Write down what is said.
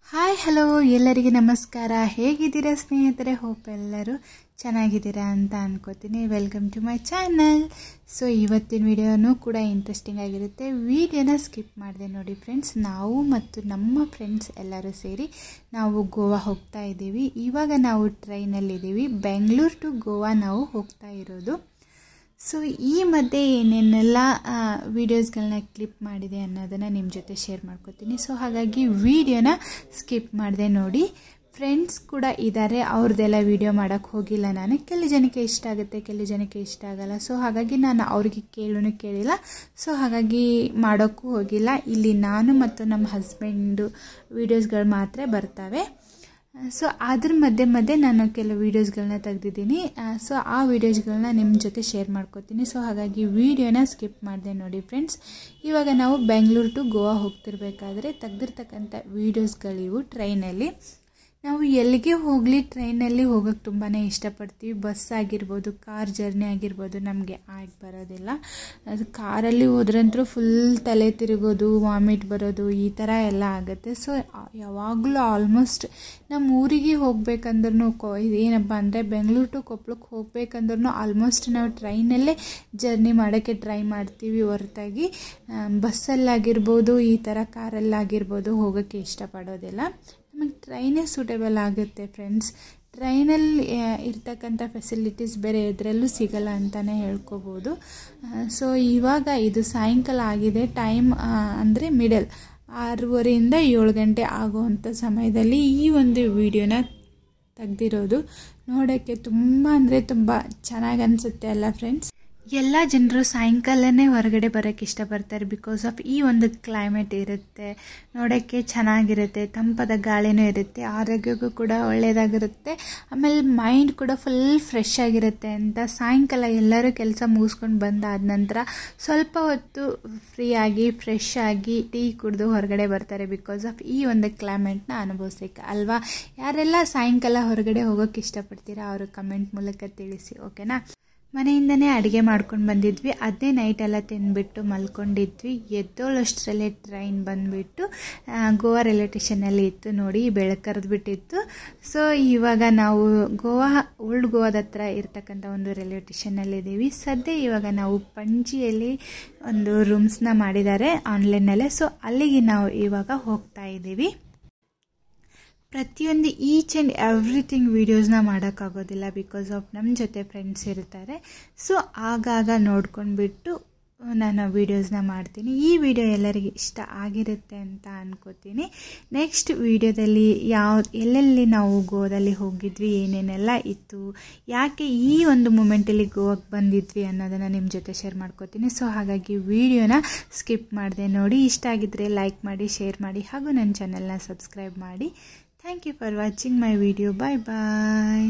Hi hello ಎಲ್ಲರಿಗೆ ನಮಸ್ಕಾರ. ಹೇಗಿದ್ದೀರಾ ಸ್ನೇಹಿತರೆ? ಹೋಪ್ ಎಲ್ಲರೂ ಚೆನ್ನಾಗಿದ್ದೀರಾ ಅಂತ ಅನ್ಕೋತೀನಿ. Welcome to my channel. So ಇವತ್ತಿನ ವಿಡಿಯೋನೂ ಕೂಡ ಇಂಟ್ರೆಸ್ಟಿಂಗ್ ಆಗಿರುತ್ತೆ. ವಿಡಿಯೋನ ಸ್ಕಿಪ್ ಮಾಡಿದೆ ನೋಡಿ ಫ್ರೆಂಡ್ಸ್. ನಾವು ಮತ್ತು ನಮ್ಮ ಫ್ರೆಂಡ್ಸ್ ಎಲ್ಲರೂ ಸೇರಿ ನಾವು ಗೋವಾ ಹೋಗ್ತಾ ಇದ್ದೀವಿ. ಇವಾಗ ನಾವು ಟ್ರೈನಲ್ಲಿದ್ದೀವಿ. ಬೆಂಗಳೂರು ಟು ಗೋವಾ ನಾವು ಹೋಗ್ತಾ ಇರೋದು. ಸೊ ಈ ಮಧ್ಯೆ ಏನೇನೆಲ್ಲ ವೀಡಿಯೋಸ್ಗಳನ್ನ ಕ್ಲಿಪ್ ಮಾಡಿದೆ ಅನ್ನೋದನ್ನು ನಿಮ್ಮ ಜೊತೆ ಶೇರ್ ಮಾಡ್ಕೋತೀನಿ. ಸೊ ಹಾಗಾಗಿ ವಿಡಿಯೋನ ಸ್ಕಿಪ್ ಮಾಡಿದೆ ನೋಡಿ. ಫ್ರೆಂಡ್ಸ್ ಕೂಡ ಇದ್ದಾರೆ, ಅವ್ರದ್ದೆಲ್ಲ ವೀಡಿಯೋ ಮಾಡೋಕ್ಕೆ ಹೋಗಿಲ್ಲ ನಾನು. ಕೆಲವು ಜನಕ್ಕೆ ಇಷ್ಟ ಆಗುತ್ತೆ, ಕೆಲವು ಜನಕ್ಕೆ ಇಷ್ಟ ಆಗಲ್ಲ. ಸೊ ಹಾಗಾಗಿ ನಾನು ಅವ್ರಿಗೆ ಕೇಳಿಲ್ಲ. ಸೊ ಹಾಗಾಗಿ ಮಾಡೋಕ್ಕೂ ಹೋಗಿಲ್ಲ. ಇಲ್ಲಿ ನಾನು ಮತ್ತು ನಮ್ಮ ಹಸ್ಬೆಂಡು ವೀಡಿಯೋಸ್ಗಳು ಮಾತ್ರ ಬರ್ತವೆ. ಸೊ ಅದ್ರ ಮಧ್ಯೆ ನಾನು ಕೆಲವು ವೀಡಿಯೋಸ್ಗಳನ್ನ ತೆಗೆದಿದ್ದೀನಿ. ಸೊ ಆ ವೀಡಿಯೋಸ್ಗಳನ್ನ ನಿಮ್ಮ ಜೊತೆ ಶೇರ್ ಮಾಡ್ಕೋತೀನಿ. ಸೊ ಹಾಗಾಗಿ ವೀಡಿಯೋನ ಸ್ಕಿಪ್ ಮಾಡಿದೆ ನೋಡಿ ಫ್ರೆಂಡ್ಸ್. ಇವಾಗ ನಾವು ಬೆಂಗಳೂರು ಟು ಗೋವಾ ಹೋಗ್ತಿರ್ಬೇಕಾದ್ರೆ ತೆಗೆದಿರ್ತಕ್ಕಂಥ ವೀಡಿಯೋಸ್ಗಳಿವು. ಟ್ರೈನಲ್ಲಿ ನಾವು ಎಲ್ಲಿಗೆ ಹೋಗಲಿ ಟ್ರೈನಲ್ಲಿ ಹೋಗೋಕ್ಕೆ ತುಂಬಾ ಇಷ್ಟಪಡ್ತೀವಿ. ಬಸ್ ಆಗಿರ್ಬೋದು, ಕಾರ್ ಜರ್ನಿ ಆಗಿರ್ಬೋದು ನಮಗೆ ಆಗಿ ಬರೋದಿಲ್ಲ. ಅದು ಕಾರಲ್ಲಿ ಹೋದ್ರಂತೂ ಫುಲ್ ತಲೆ ತಿರುಗೋದು, ವಾಮಿಟ್ ಬರೋದು ಈ ಥರ ಎಲ್ಲ ಆಗುತ್ತೆ. ಸೊ ಯಾವಾಗಲೂ ಆಲ್ಮೋಸ್ಟ್ ನಮ್ಮ ಊರಿಗೆ ಹೋಗ್ಬೇಕಂದ್ರೂ ಏನಪ್ಪ ಅಂದರೆ ಬೆಂಗಳೂರು ಟು ಕೊಪ್ಪಳಕ್ಕೆ ಹೋಗ್ಬೇಕಂದ್ರೂ ಆಲ್ಮೋಸ್ಟ್ ನಾವು ಟ್ರೈನಲ್ಲೇ ಜರ್ನಿ ಮಾಡೋಕ್ಕೆ ಟ್ರೈ ಮಾಡ್ತೀವಿ ಹೊರತಾಗಿ ಬಸ್ಸಲ್ಲಾಗಿರ್ಬೋದು ಈ ಥರ ಕಾರಲ್ಲಾಗಿರ್ಬೋದು ಹೋಗೋಕ್ಕೆ ಇಷ್ಟಪಡೋದಿಲ್ಲ. ನಮಗೆ ಟ್ರೈನೇ ಸೂಟೇಬಲ್ ಆಗುತ್ತೆ ಫ್ರೆಂಡ್ಸ್. ಟ್ರೈನಲ್ಲಿ ಇರ್ತಕ್ಕಂಥ ಫೆಸಿಲಿಟೀಸ್ ಬೇರೆ ಎದರಲ್ಲೂ ಸಿಗಲ್ಲ ಅಂತಲೇ ಹೇಳ್ಕೊಬೋದು. ಸೊ ಇವಾಗ ಇದು ಸಾಯಂಕಾಲ ಆಗಿದೆ. ಟೈಮ್ ಅಂದರೆ ಮಿಡಲ್ 6:30 7 ಗಂಟೆ ಆಗುವಂಥ ಸಮಯದಲ್ಲಿ ಈ ಒಂದು ವಿಡಿಯೋನ ತೆಗೆದಿರೋದು. ನೋಡೋಕ್ಕೆ ತುಂಬ ಅಂದರೆ ತುಂಬ ಚೆನ್ನಾಗಿ ಅನಿಸುತ್ತೆ ಅಲ್ಲ ಫ್ರೆಂಡ್ಸ್. ಎಲ್ಲ ಜನರು ಸಾಯಂಕಾಲನೇ ಹೊರಗಡೆ ಬರೋಕ್ಕೆ ಇಷ್ಟಪಡ್ತಾರೆ. ಬಿಕಾಸ್ ಆಫ್ ಈ ಒಂದು ಕ್ಲೈಮೇಟ್ ಇರುತ್ತೆ, ನೋಡೋಕ್ಕೆ ಚೆನ್ನಾಗಿರುತ್ತೆ, ತಂಪಾದ ಗಾಳಿನೂ ಇರುತ್ತೆ, ಆರೋಗ್ಯಕ್ಕೂ ಕೂಡ ಒಳ್ಳೆಯದಾಗಿರುತ್ತೆ, ಆಮೇಲೆ ಮೈಂಡ್ ಕೂಡ ಫುಲ್ ಫ್ರೆಶ್ ಆಗಿರುತ್ತೆ ಅಂತ ಸಾಯಂಕಾಲ ಎಲ್ಲರೂ ಕೆಲಸ ಮುಗಿಸ್ಕೊಂಡು ಬಂದಾದ ನಂತರ ಸ್ವಲ್ಪ ಹೊತ್ತು ಫ್ರೀಯಾಗಿ ಫ್ರೆಶ್ ಆಗಿ ಟೀ ಕುಡಿದು ಹೊರಗಡೆ ಬರ್ತಾರೆ. ಬಿಕಾಸ್ ಆಫ್ ಈ ಒಂದು ಕ್ಲೈಮೇಟ್ನ ಅನುಭವಿಸೋಕ್ಕೆ ಅಲ್ವಾ. ಯಾರೆಲ್ಲ ಸಾಯಂಕಾಲ ಹೊರಗಡೆ ಹೋಗೋಕ್ಕೆ ಇಷ್ಟಪಡ್ತೀರಾ ಅವರು ಕಮೆಂಟ್ ಮೂಲಕ ತಿಳಿಸಿ, ಓಕೆನಾ. ಮನೆಯಿಂದನೇ ಅಡುಗೆ ಮಾಡ್ಕೊಂಡು ಬಂದಿದ್ವಿ. ಅದೇ ನೈಟೆಲ್ಲ ತಿಂದುಬಿಟ್ಟು ಮಲ್ಕೊಂಡಿದ್ವಿ. ಎದ್ದೋಳಷ್ಟರಲ್ಲೇ ಟ್ರೈನ್ ಬಂದುಬಿಟ್ಟು ಗೋವಾ ರೈಲ್ವೆ ಸ್ಟೇಷನಲ್ಲಿ ಇತ್ತು ನೋಡಿ, ಬೆಳಕರಿದ್ಬಿಟ್ಟಿತ್ತು. ಸೊ ಇವಾಗ ನಾವು ಓಲ್ಡ್ ಗೋವಾದ ಹತ್ರ ಇರ್ತಕ್ಕಂಥ ಒಂದು ರೈಲ್ವೆ ಸ್ಟೇಷನ್ನಲ್ಲಿದ್ದೀವಿ. ಸದ್ಯ ಇವಾಗ ನಾವು ಪಂಜಿಯಲ್ಲಿ ಒಂದು ರೂಮ್ಸ್ನ ಮಾಡಿದ್ದಾರೆ ಆನ್ಲೈನಲ್ಲೇ. ಸೊ ಅಲ್ಲಿಗೆ ನಾವು ಇವಾಗ ಹೋಗ್ತಾ ಇದ್ದೀವಿ. ಪ್ರತಿಯೊಂದು ಈಚ್ ಆ್ಯಂಡ್ ಎವ್ರಿಥಿಂಗ್ ವೀಡಿಯೋಸ್ನ ಮಾಡೋಕ್ಕಾಗೋದಿಲ್ಲ. ಬಿಕಾಸ್ ಆಫ್ ನಮ್ಮ ಜೊತೆ ಫ್ರೆಂಡ್ಸ್ ಇರ್ತಾರೆ. ಸೊ ಆಗಾಗ ನೋಡ್ಕೊಂಡ್ಬಿಟ್ಟು ನಾನು ವೀಡಿಯೋಸ್ನ ಮಾಡ್ತೀನಿ. ಈ ವಿಡಿಯೋ ಎಲ್ಲರಿಗೆ ಇಷ್ಟ ಆಗಿರುತ್ತೆ ಅಂತ ಅನ್ಕೋತೀನಿ. ನೆಕ್ಸ್ಟ್ ವಿಡಿಯೋದಲ್ಲಿ ಎಲ್ಲೆಲ್ಲಿ ನಾವು ಗೋವಾದಲ್ಲಿ ಹೋಗಿದ್ವಿ, ಏನೇನೆಲ್ಲ ಇತ್ತು, ಯಾಕೆ ಈ ಒಂದು ಮೂಮೆಂಟಲ್ಲಿ ಗೋವಾಕ್ಕೆ ಬಂದಿದ್ವಿ ಅನ್ನೋದನ್ನು ನಿಮ್ಮ ಜೊತೆ ಶೇರ್ ಮಾಡ್ಕೋತೀನಿ. ಸೊ ಹಾಗಾಗಿ ವಿಡಿಯೋನ ಸ್ಕಿಪ್ ಮಾಡಿದೆ ನೋಡಿ. ಇಷ್ಟ ಆಗಿದ್ದರೆ ಲೈಕ್ ಮಾಡಿ, ಶೇರ್ ಮಾಡಿ ಹಾಗೂ ನನ್ನ ಚಾನಲ್ನ ಸಬ್ಸ್ಕ್ರೈಬ್ ಮಾಡಿ. Thank you for watching my video. Bye bye.